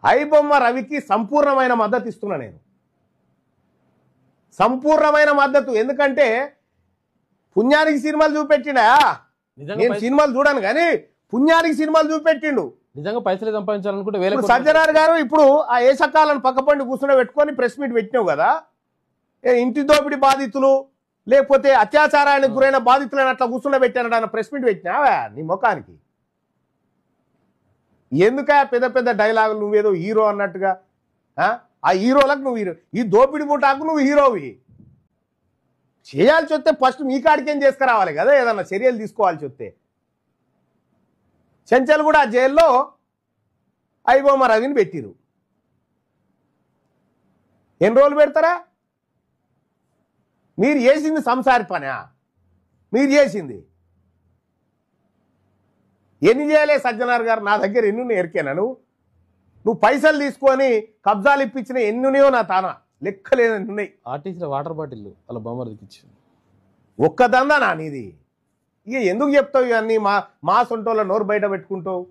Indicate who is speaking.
Speaker 1: ఐబొమ్మ రవికి సంపూర్ణమైన మద్దతు ఇస్తున్నా నేను, సంపూర్ణమైన మద్దతు. ఎందుకంటే పుణ్యానికి సినిమాలు చూపెట్టిండా, నేను సినిమాలు చూడాను కానీ పుణ్యానికి సినిమాలు చూపెట్టిండు.
Speaker 2: నిజంగా పైసలు సంపాదించాలనుకుంటే వేల
Speaker 1: సజ్జనార్ గారు ఇప్పుడు ఆ ఏసకాలను పక్కపండి కూర్చుని పెట్టుకొని ప్రెస్ మీట్ పెట్టినావు కదా, ఇంటి దోపిడి బాధితులు లేకపోతే అత్యాచారానికి గురైన బాధితులను అట్లా కూర్చుని పెట్టానట అన్న ప్రెస్ మీట్ పెట్టినావా నీ ముఖానికి? ఎందుక పెద్ద పెద్ద డైలాగులు, నువ్వేదో హీరో అన్నట్టుగా? ఆ హీరోలకు నువ్వు హీరో, ఈ దోపిడి ముఠాకు నువ్వు హీరోవి. చేయాల్సి వస్తే ఫస్ట్ మీ కాడికేం చేసుకురావాలి కదా, ఏదన్నా చర్యలు తీసుకోవాల్సి వస్తే. చెంచల్ కూడా జైల్లో ఐబొమ్మ రవిని పెట్టిరు. ఎన్ని రోజులు పెడతారా? మీరు చేసింది సంసారి పనా? మీరు చేసింది ఎన్ని చేయలే సజ్జనార్ గారు? నా దగ్గర ఎన్ని ఎరికేనా? నువ్వు పైసలు తీసుకొని కబ్జాలు ఇప్పించిన ఎన్నున్నాయో నా తాన లెక్కలేని ఉన్నాయి.
Speaker 2: ఆర్టీసీలో వాటర్ బాటిల్ వాళ్ళ బొమ్మకి ఇచ్చింది
Speaker 1: ఒక్కదందా నా నీది. ఇక ఎందుకు చెప్తావు ఇవన్నీ? మా సొంటోళ్ళ నోరు బయట పెట్టుకుంటావు.